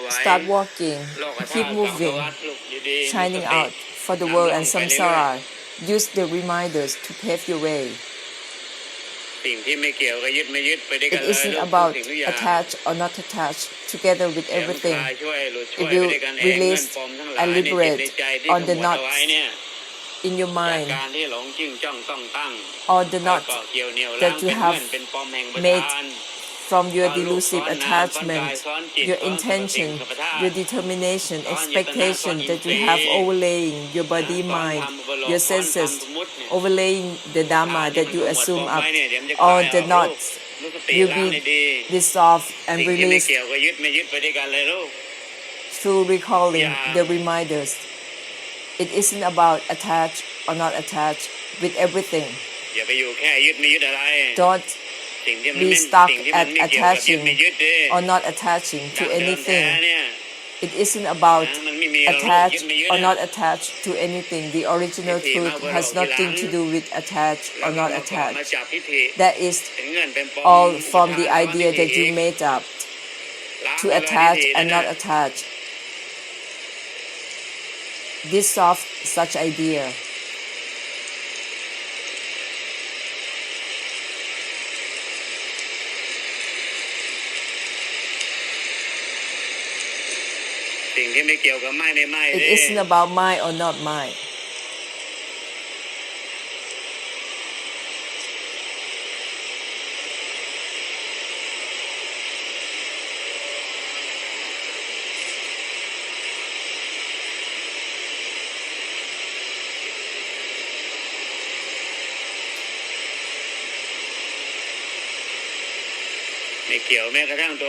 Start walking, keep moving, shining out for the world and samsara. Use the reminders to pave your way. It isn't about attached or not attached, together with everything. It will release and liberate all the knots in your mind, all the knots that you have made from your delusive attachment, your intention, your determination, expectation that you have overlaying your body, mind, your senses, overlaying the Dhamma that you assume up. All the knots will be dissolved and released through recalling the reminders. It isn't about attached or not attached with everything. Don't be stuck at attaching or not attaching to anything. It isn't about attached or not attached to anything. The original truth has nothing to do with attached or not attached. That is all from the idea that you made up to attach and not attach. Dissolve such idea. It isn't about mine or not mine.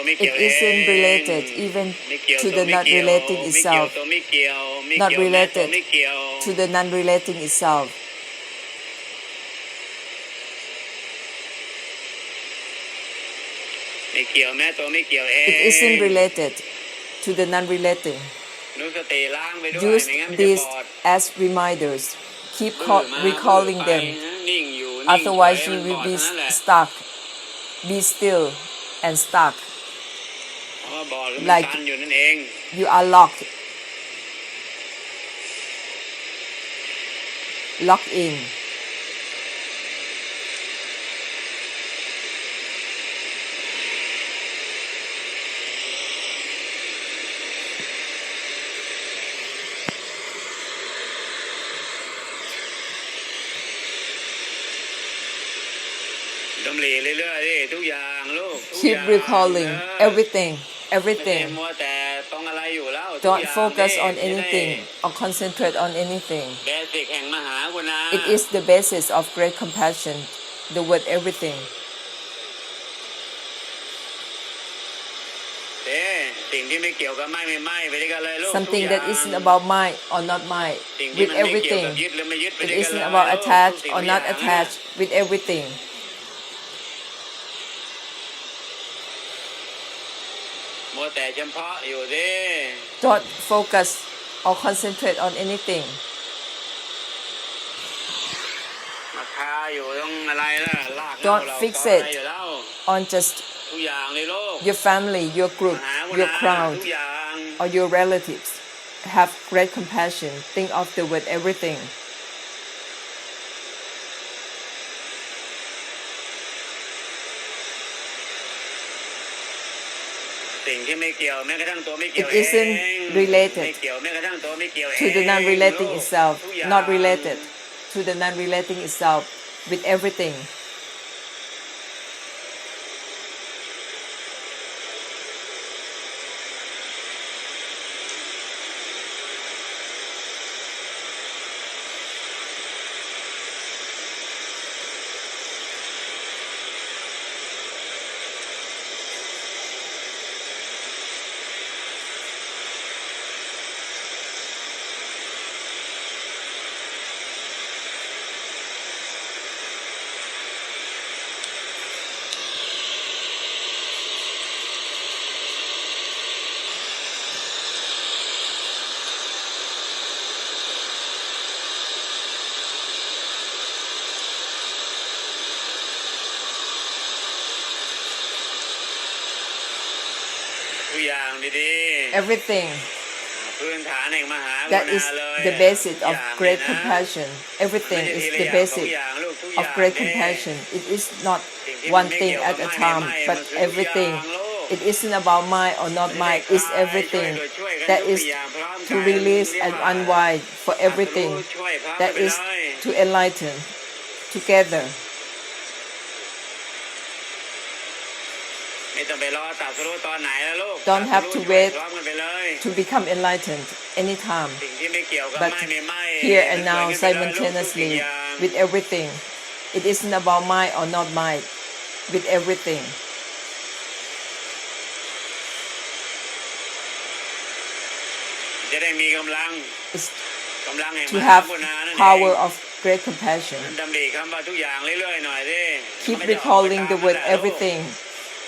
It isn't related even to the not relating itself, not related to the non-relating itself. It isn't related to the non-relating. Use these as reminders. Keep recalling them. Otherwise you will be stuck. Be still and stuck, like you are locked in. Keep recalling everything. Don't focus on anything or concentrate on anything. It is the basis of great compassion, the word everything. Something that isn't about mine or not mine, with everything. It isn't about attached or not attached, with everything. Don't focus or concentrate on anything. Don't fixate on just your family, your group, your crowd, or your relatives. Have great compassion. Think of the word everything. It isn't related to the non-relating itself, not related to the non-relating itself, with everything. ทุกอย่างดีๆ everything พื้นฐานแห่งมหาก that รุ is ณาเลย the basis ทุ of กอย่าง great เนี่ยนะ compassion ไม่ everything ใช่ is ทีละ the อย่างสอง basis อย่างลูกทุกอ of ย่าง great เด้ compassion it is not สิ่งที่มัน one ไม่ thing เกี่ยวกั at บ a ไม่ time ไม่ but มันคือทุกอย่าง everything ลูก it isn't about mine or not ไม่ได้ mine ค it's ลายช่วย everything โดยช่วยกัน that ยกตัว is อย่างพร้อม to กัน release เรียก and ว่า unwind for ตรัสรู้ everything ช่วยพร้อม that กันไป is เลย to enlighten together ไม่ต้องไปรอตรัสรู้ตอนไหนแล้วลูก don't have to ตรัสรู้ช่วย wait พร้อมกันไปเลย to become enlightened anytime สิ่งที่ไม่เกี่ยวกับ but ไม่ไม่ here and มัน now เกิดขึ้นไปเลยลูกทุกสิ่ง simultaneously อย่าง with everything it isn't about mine or not mine with everything จะได้มีกำลัง is กำลังแห่ง to มหา have กรุณานั่นเอง power of great compassion ดำริคำว่าทุกอย่างเรื่อยๆหน่อยดิ keep ไม่ได้ออกไป recalling ตาม the นั่น word แหละลูก everything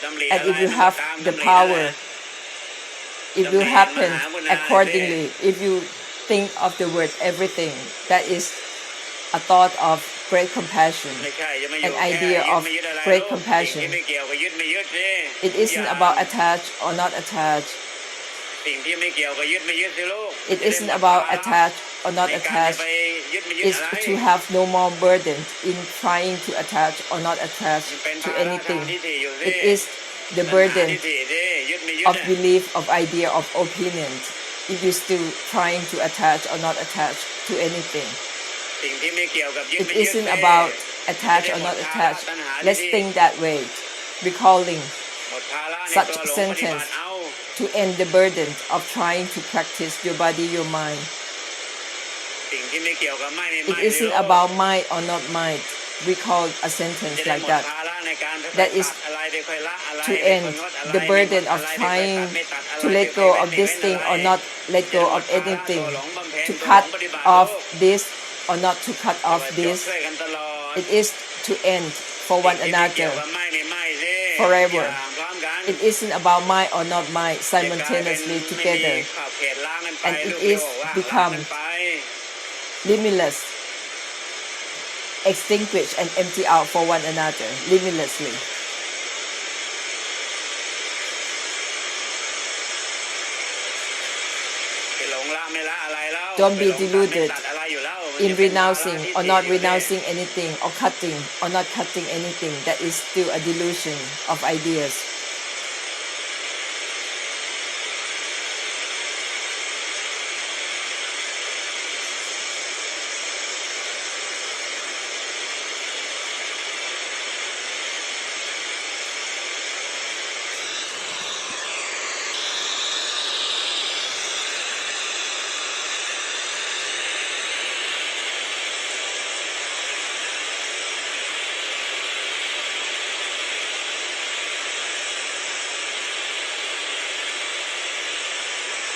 ดำริ and อะไร if you มันก็ have ตาม the ดำรินั่นแห power ละ it will happen accordingly if you think of the word everything that is a thought of great compassion ไม่ใช่จะมาอยู่ an แค่ idea ยึด of ไม่ยึดอะไร great ลูก compassion สิ่งที่ไม่เกี่ยวกับยึดไม่ยึดสิ it isn't about attached or not attached สิ่งที่ไม่เกี่ยวกับยึดไม่ยึดสิลูก it isn't about attached or not ในการจะ attached ไปยึดไม่ยึด is อะไร to have no more burden in trying to attach or not attach เป็น to ภาระทาง anything ทิฏฐิอยู่สิ it is the burden ทิฏฐิสิยึดไม่ยึด of belief of idea of opinion if you still trying to attach or not attach to anything สิ่งที่ไม่เกี่ยวกับยึด it ไม่ยึด isn't about attach or not attach let's think that way recalling หมดภาระใน such ตัวหลงปฏิบั sentence ติเอา to end the burden of trying to practice your body your mind สิ่งที่ไม่เกี่ยวกับไม่ไม่ it ไม่ isn't about mine or not mine recall a sentence จะได้ like หมด that ภาระในการไป that ตั is ดอะไรไปค่อยละอะไร to ไปค่อย end งดอะไร the burden ไป of อะไร trying ไปตัดไม่ตัดอะไร to let ไป go เว้น of ไม่ this เว้น thing อะไร or not let จะ go ได้หม of ดภาระ anything ตัวหลงบำเพ็ญ to ตัวหล cut งปฏิบัติ off ลูก this or not to cut เอา off ไว้ this ช่วยกันตลอด it is to end for สิ่ one งที่ไม่เกี่ยว another กับไม่ไม่สิ forever อย่างพร้อมกัน it isn't about mine or not mine จะกลายเป็น simultaneously ไม่มี together ขอบเขตล้างกันไป and it ลูกเรีย is กว่าล้าง become กันไป limitless extinguish and empty out for one another limitlessly ไปหลงละไม่ละอะไรแล้ว Don't be ไปหลงตัดไม่ deluded ตัดอะไรอยู่แล้วมัน in จะเป็นภาระ renouncing ที่ or สี่ not อยู่เนี่ย renouncing anything or cutting or not cutting anything that is still a delusion of ideas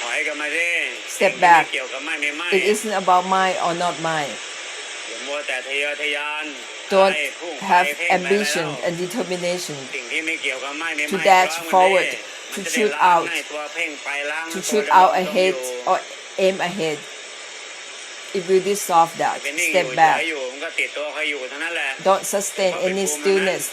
ถอยกลับมาดิ Step สิ่งที่ back ไม่เกี่ยวกับไม่ไม่ไม่ it isn't about mine or not mine อย่ามัวแต่ทะเยอทะยาน don't ไปพุ่งไป have เพ่งไปอะไร ambition แล้ว and determination สิ่งที่ไม่เกี่ยวกับไม่ไม่ to ไม่ dash ก็มัน forward ได้ to มันจะได้ shoot ล้าง out ให้ตัวเพ่งไปล้าง to ตัว shoot ดำรง out ตรง ahead อยู่ or aim ahead it will dissolve that เป็นนิ่งอ step ยู่เฉ back ยอยู่มันก็ติดตัวเขาอยู่เท่านั้นแหละ don't sustain เพราะเป็น any ภูมินั้น stillness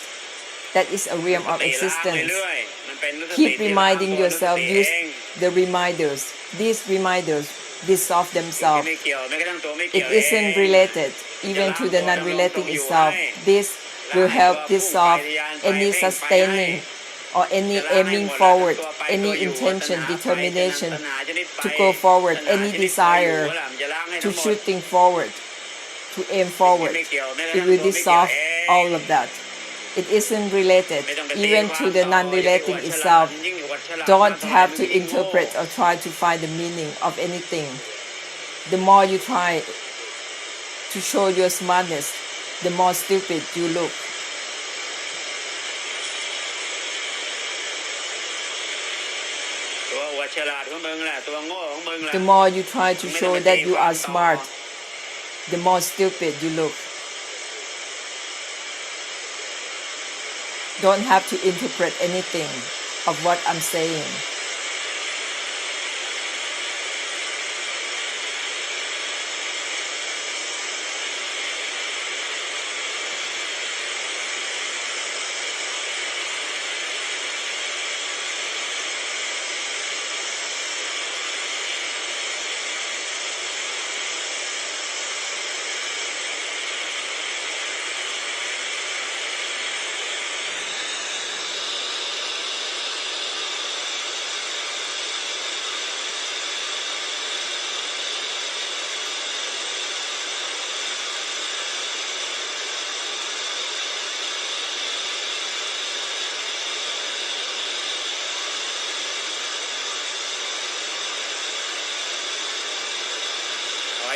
that is a realm ส of ติล้าง existence เรื่อยๆมันเป็นนุสติ keep ที่ล้าง reminding ตัวนุส yourself ติ use เอง the reminders these reminders dissolve สิ่งที่ themselves ไม่เกี่ยวแม้กระทั่งตัวไม่เกี่ it ยวเอง isn't related even to the non-relating itself this will help dissolve any sustaining or any aiming forward any intention determination to go forward any desire to shooting forward to aim forward it will dissolve all of that it isn't related even to the non-relating itself don't have to interpret or try to find the meaning of anything the more you try to show your smartness the more stupid you look ตัวอวดฉลาดของมึงแหละตัวโง่ของมึงแหละ the more you try to show that you are smart the more stupid you look don't have to interpret anything of what I'm saying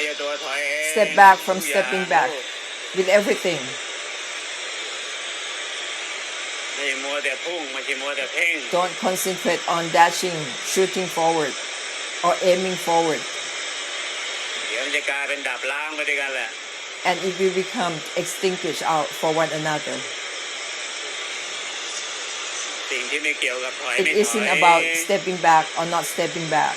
ยวตัวถอยเอง Step back from ทุกอย่าง stepping back with everything. ไม่มัวแต่พุ่งไม่ใช่มัวแต่เพ่ง Don't concentrate on dashing, shooting forward, or aiming forward. เดี๋ยวมันจะกลายเป็นดับล้างไปด้วยกันแหละ And it will become extinguished out for one another. สิ่งที่ไม่เกี่ยวกับถอย It ไม่ถ isn't อย about stepping back or not stepping back.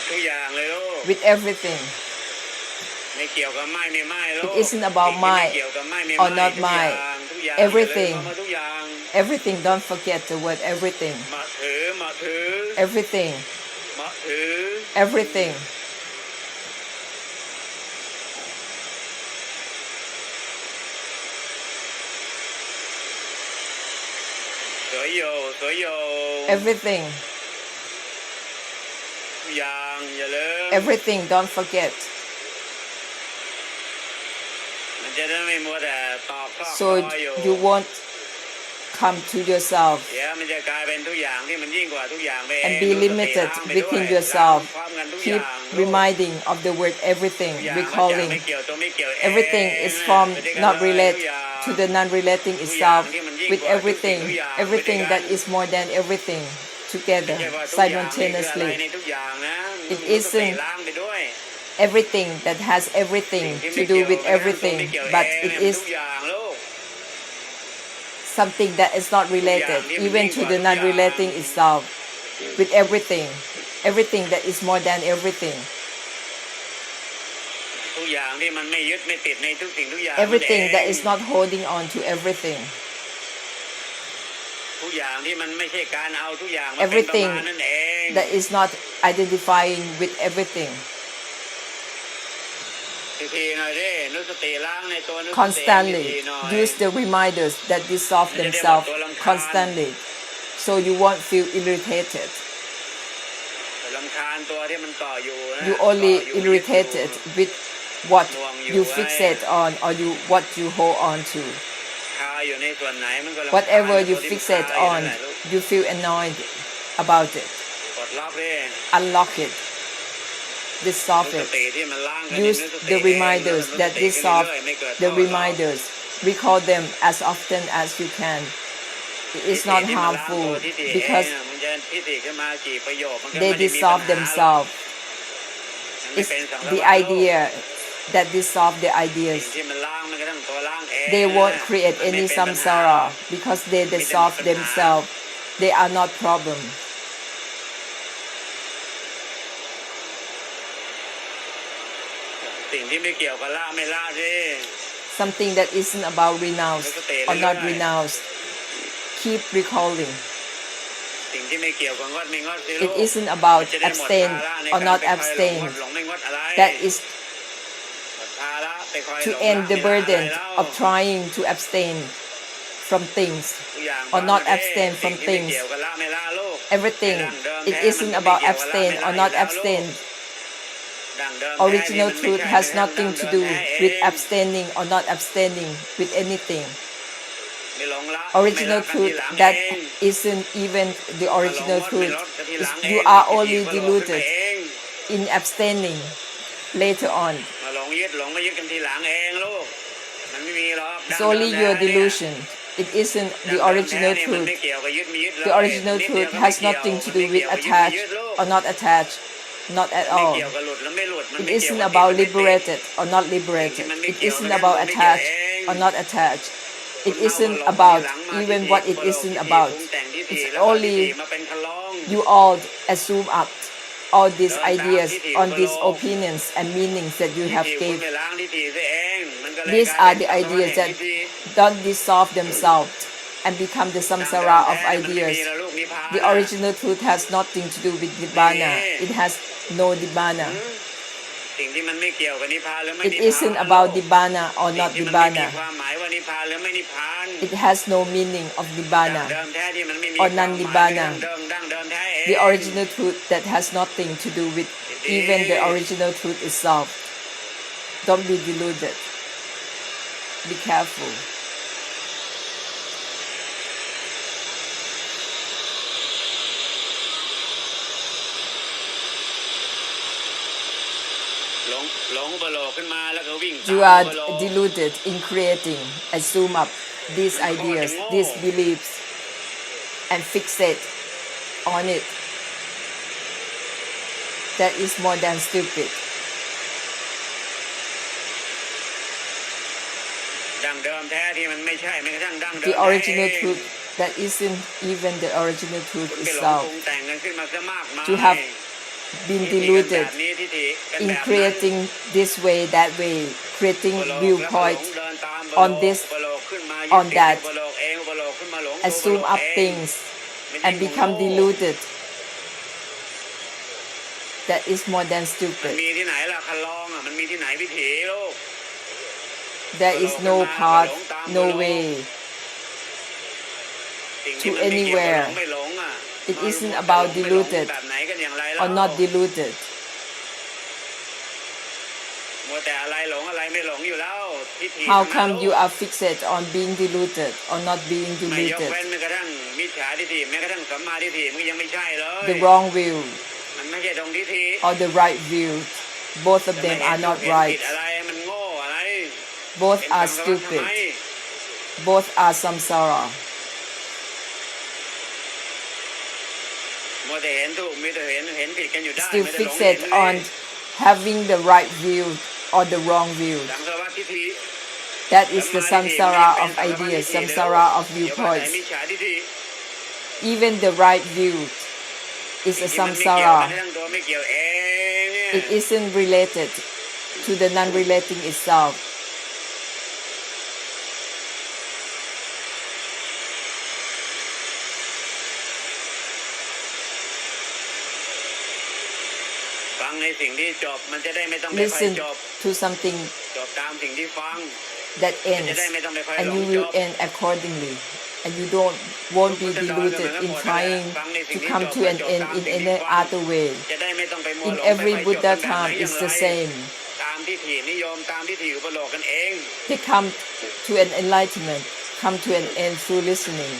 ทุกอย่างเลยลูก With everything. ไม่เกี่ยวกับไม่ไม่ไม่ลูก It isn't about สิ่งที่ my ไม่เกี่ยวกับไม่ไม่ or not ทุก my อย่างทุกอย่าง everything อย่าลืมเอามาทุกอย่าง Everything, don't forget the word everything. มาถือมาถือ Everything, มาถือ everything. สวยโยสวยโย Everything, ทุกอย่างอย่าลืม everything, don't forget. มันจะได้ไม่มัวแต่ตอกซอก So ซอยอยู่ you won't come to yourself เดี๋ยวมันจะกลายเป็นทุกอย่างที่มันยิ่งกว่าทุกอย่างไปเอง and be limited within yourself. พร้อมกันทุกอ Keep ย่าง reminding of the word everything, ทุกอย่างมันจะ recalling ไม่เกี่ยวตัวไม่เกี่ยว everything is from not relate to the non-relating itself with everything, everything that is more than everything together ไม่ใช่ว่าทุกอย่างนี่คืออะไร simultaneously. ในทุกอย่างนะ It มันก็ isn't ล้างไปด้วย Everything that has everything สิ่ง to ที่ do ไม่ with เกี่ยวกับตัว everything, ไม่เกี่ยว but เอง it มัน is ทุกอย่างลูก something that is not related even to the non-relating itself with everything, everything that is more than everything, ทุกอย่างที่มันไม่ยึดไม่ติดในทุกสิ่งทุกอย่าง everything มันเอง that is not holding on to everything, ทุกอย่างที่มันไม่ใช่การเอาทุกอย่างมาเป็นประ everything มาณนั่นเอง that is not identifying with everything. ทีๆหน่อยดินึกสติล้างในตัวนึกสติ Constantly ทีๆหน่อย use the reminders that dissolve themselves constantly so you won't feel irritated. รำคาญตัวที่มันต่ออยู่นะ You only ต่ออยู่ irritated with what you fixate on or what you hold on to. คาอยู่ในส่วนไหนมันก็รำคาญ Whatever you ตัวที่มัน fixate คาอยู่ on, นั่นแหละลูก you feel annoyed about it. ปลดล็อกดิ Unlock it. Dissolve นึก it. สติที่มันล้างกัน Use นึกสติ the เอง reminders นึกส that ติขึ้น dissolve เรื่อยๆไม่เกิด the โทษหรอก reminders. Recall them as often as you can. It is not ที่มันล้างตัว harmful ทิฏฐิเอง because น่ะมันจะทิฏฐิขึ้นมากี่ประโยคมันก็ they ไม่ได้มีปัญ dissolve หาหรอก themselves. มันไม่ It's เป็นสังสาร the วัตรโลก idea that dissolve the สิ่ง ideas. ที่มันล้างมันก็ต้องตัวล้างเอง They won't นะ create มันไม่ any เป็นปัญหา samsara because they dissolve themselves. They are not problem. สิ่งที่ไม่เกี่ยวกับละไม่ละสิ Something that isn't about renounce or not renounce. Keep recalling. สิ่งที่ไม่เกี่ยวกับงดไม่งดสิลู It ก isn't about จะได้หมด abstain ภาระใน or การ not ไปคอยหลง abstain. งดหลงไม่งดอะไร That is หมดภาระไปคอยหล to ง end ละ the ไม่ละอะไร burden แล้ว of trying to abstain from things ทุกอย่าง or not ฟังให้ abstain สิ่ from งที่ไม่ things. เกี่ยวกับละไม่ละลูก Everything. ดั้งเดิม It แท้ isn't มันไม่ about เกี่ยวกับละ abstain ไม่ or ละ not อยู่แล้วลูก abstain. ดั้งเดิมแท้ Original นี่มันไม่ truth ใช่ has เรื่อง nothing ดั้ to งเดิ do มแท้เอ with ง abstaining or not abstaining with anything. ไม่หลงละ Original ไม่ละกันที truth หลัง that เอง isn't even the มาหลง original งดไม่ truth. ลดกันทีหลัง Is เอง you are มัน only จะหยิบมาหลอกขึ้น deluded มาเอง in abstaining later on. มาหลงยึดหลงมายึดกันทีหลังเองลูกมันไม่มีหรอก It's only your delusion. It isn't the original มัน truth. ไม่เกี่ยวกับยึดไม่ยึดเลย The original นิดเดียว truth ก็ไม่ has เกี่ยว nothing to มัน do ไม่ with เกี่ยวกับยึดไม่ attached ยึดลูก or not attached. Not at ไม่ all. เกี่ยวกับหลุดแล้วไม่หลุดมัน It ไม่เกี่ยว isn't กับ about ติดไม่ติด liberated or not liberated. It isn't about มันไม่เกี่ยว attached เอง or not attached. คุ It ณเอา isn't มาหลง about ทีหลังมา even ทิฏฐิ what it อุปโลก isn't ทิฏฐิ about. ปรุงแต่งทิฏฐิ It's แล้วก็ทิฏฐิ only มาเป็นคลอง you all assume up all these เดินตาม ideas ทิฏฐิ on อุปโล these ก opinions and meanings that you ทิฏ have ฐิคุณ gave. ไม่ล้างทิฏฐิซะเองมันก็เลย These กลาย are เป็น the สังสารวัฏ ideas แห่ง that ทิฏฐิ don't dissolve themselves and become the ดั้งเดิม samsara of แท้มันไม่ ideas. มีแล้วลูกนิพพาน The น่ะ original truth has nothing to do with nibbana. It has no nibbana. สิ่งที่มันไม่เกี่ยวกับนิพพานหรือไม่ It นิพพาน isn't about nibbana or สิ่ง not ที่มันไม่มี nibbana. ความหมายว่านิพพานหรือไม่นิพพาน It has no meaning of ดั้ง nibbana. เดิมแท้ที่มันไม่มีค or วามหมาย non-nibbana. ดั้งเดิมแท้เอง The original truth that has nothing to do with even the original truth itself. Don't be deluded. Be careful. หลงอุปโลกขึ้นมาแล้วก็วิ่ง You ตาม are อุปโลก deluded in creating and zoom up these ideas, these beliefs, and fixate on it. That is more than stupid. ดั้งเดิมแท้ที่มันไม่ใช่แม้กระทั่งดั้งเดิม The แท้ original เอง truth that isn't even the original truth คุณไปหลง itself. ปรุงแต่งกันขึ้นมาซะมากมาย To have been ทิฏฐิกันแบ deluded บนี้ทิฏฐิกัน in แบบนั้น creating this way, that way, creating อุปโลก viewpoint แล้วก็หลงเดินตามอุปโลก on this, อุปโลกขึ้นมา on ยึดติด that, อุปโลกเองอุปโลกขึ้นมาหลง and zoom up เอง things มัน and ยิ่ง become โง่ deluded. That is more than มัน stupid. มีที่ไหนล่ะคันลองอ่ะมันมีที่ไหนวิถีลูก There is no path, no way สิ่งที่มันไม่เกี่ยวกับหล anywhere. งไม่หลงอ่ะ It isn't about ไม่หลง deluded แบบไหนกันอย่างไรแล้ว or not deluded. มัวแต่อะไรหลงอะไรไม่หลงอยู่แล้วทิฏฐิ How ทั้งนั้น come you are fixated on being deluded or not being ไม่ยก deluded? เว้นแม้กระทั่งมิจฉาทิฏฐิแม้กระทั่งสัมมาทิฏฐิมันก็ยังไม่ใช่เลย The wrong view มันไม่ใช่ตรงทิฏฐิ or the right view, both of จะไม่ them เห็น are ถูก not เห็นผิ right. ดอะไรมันโง่อะไร Both เห็น are สังสารวัฏทำ stupid. ไม Both are samsara. มัวแต่เห็นถูกมีแต่เห็นผิดกันอยู่ได้ Still ไม่ได้หลงเห็น fixated เลย on having the right view or the wrong view. สังสารวัฏทิฏฐิ That is the samsara of ideas, samsara of เดี๋ยวว่าแต่ viewpoints. มิจฉาทิฏฐิ Even the right view is สิ่ a งที่มันไม่เกี่ยวกัน samsara. ทั้งตัวไม่เกี่ยวเองเนี่ย It isn't related to the non-relating itself. ฟังในสิ่งที่จบมันจะได้ไม่ต้องไปคอย Listen จบ to something จบตามสิ่งที่ฟัง that มันจะ ends, ได้ไม่ต้องไปคอย and หล you งจ will บ end accordingly. And you won't be deluded in trying to come to an end in any other way. จะได้ไม่ต้องไปมัว In หลง every ไปคอยจบ Buddha กันแบบไหน time อย่า is งไร the same. ตามทิฏฐินิยมตามทิฏฐิอุปโลกกันเอง They come to an enlightenment, come to an end through listening.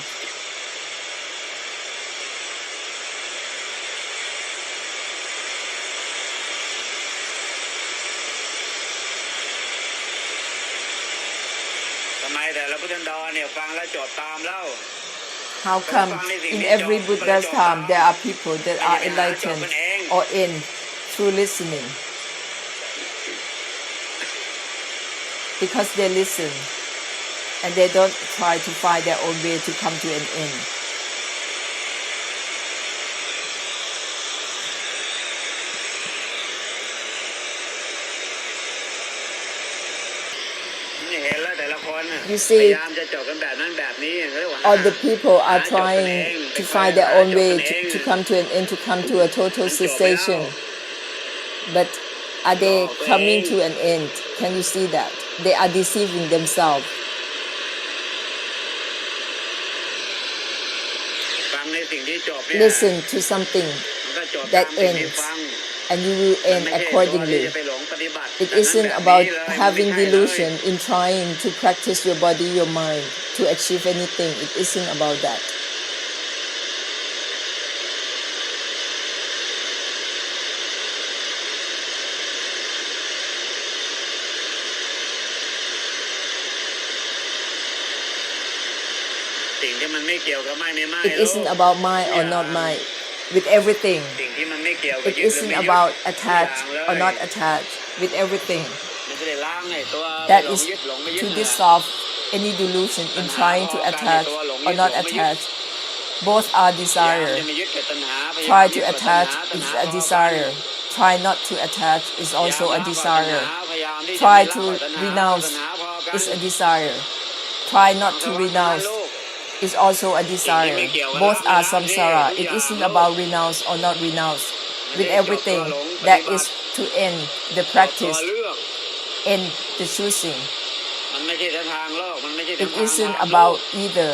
ทำไมแต่ละพุทธันดรเนี่ยฟังแล้วจดตามแล้ว How come in every Buddha's time there are people that are enlightened or end through listening? Because they listen and they don't try to find their own way to come to an end. นี่เห็นแล้วแต่ละคนน่ะ You พ see, ยายามจะจบกันแบบนั้นแบบนี้เขาเรียกว่า all the people are trying to find their own way to come to an end, to come to a total cessation. But are they coming to an end? Can you see that? They are deceiving themselves. ฟังในสิ่งที่จบเนี่ย Listen to something มันก็จบ that ตามสิ่งที่ ends, ฟัง and you will มัน end ไม่ใช่ตัวที่ accordingly. จะไปหลงปฏิบัติ It แบบนั้น isn't แบบ about นี้เลย having มันไม่ใช่เลย delusion in trying to practice your body, your mind to achieve anything. It isn't about that. สิ่งที่มันไม่เกี่ยวกับไม่ It isn't about mind or not mind. With everything, สิ่งที่มันไม่เกี่ยวกับ it ยึดหรือ isn't ไม่ยึด about ทุก attached อย่าง or เลย not attached. With everything, มันจะได้ล้างไอ้ตัว that หลง is ยึดหลงไม่ยึด to นั่นแหละ dissolve any delusion in trying to attach or not attach. Both are พยายาม desire. จะไม่ยึดกับตัณหาพยายาม Try ยึ to ดกับตัณ attach หาตัณ is หา a พอ desire. Try not to attach is พยายาม also a ละตัณ desire. หาพยายามที่จะ Try ไม่ to ละตัณหา renounce ตัณหาพอกัน is a desire. Try not to สังสารวัฏ renounce ลูก is also a desire. Both are samsara. It isn't about renounce or not renounce. With everything, that is to end the ตัว practice, เลือก end the choosing. มันไม่ใช่ทางโลกมันไม่ใช่ It ทาง isn't โลก about either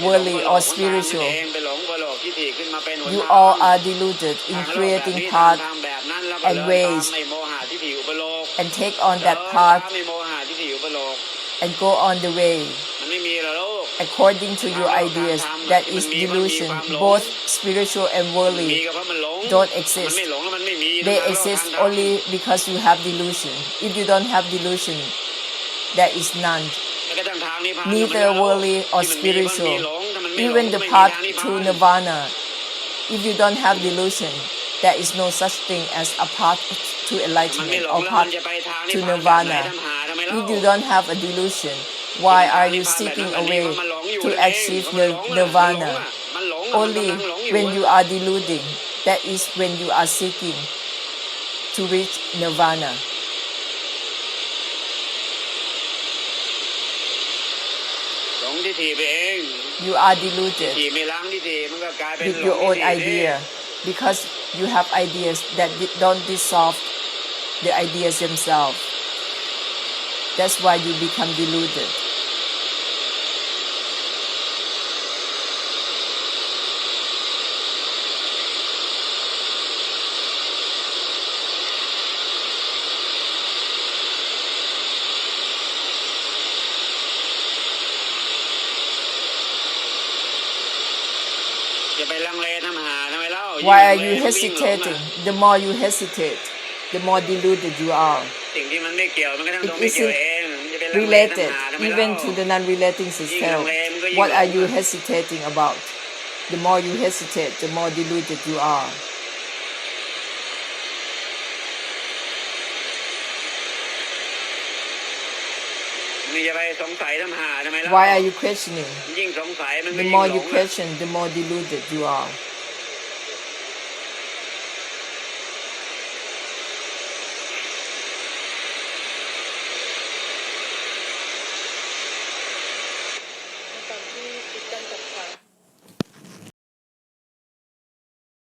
worldly or ไป spiritual. หลงไปโลกทิฏฐิขึ้นมาเป็นหน You ทาง all are deluded in ทางโลกแบบ creating นี้ path ทางแบบนั้นแล้วก็ and เดิน ways ตามในโมหะทิฏฐิอุปโลก and take on that เดิน path ตามในโมหะทิฏฐิอุปโลก and go on the way. มัน มันไม่มีหรอกลูก according to your ideas. That is delusion. Both spiritual and มี worldly ก็เพราะมันหลง don't มัน exist. ไม่หลงแล้วมันไม่มี They ทางโลก exist ทางธรรม only because you have delusion. If you don't have delusion, there is none. แม้กระทั่งทางนิพพาน Neither worldly or ที่มันมีมันมี spiritual. หลงถ้ามันไม่หลง Even ก็ the ไม่มี path ทางนิพ to พาน nirvana, if you don't have delusion, there is no such thing as a path to มันไม่ enlightenment หลง or แล้วมั path นจะไปทางนิพ to พานแบบไหน nirvana. ทำหาทำไมเล่า If you don't have a delusion, why are you seeking a way to achieve the nirvana? Only when you are deluding, that is when you are seeking to reach nirvana. หลงทิฏฐิไปเอง You are ทิฏ deluded ฐิไม่ล้างทิฏฐิมันก็กลายเป็น with หล your ง own ทิฏฐิ idea because you have ideas that don't dissolve the ideas themselves. That's why you become deluded. Why are you hesitating? The more you hesitate, the more deluded you are. It isn't related even to the non-relating system. What are you hesitating about? The more you hesitate, the more deluded you are. Why are you questioning? The more you question, the more deluded you are.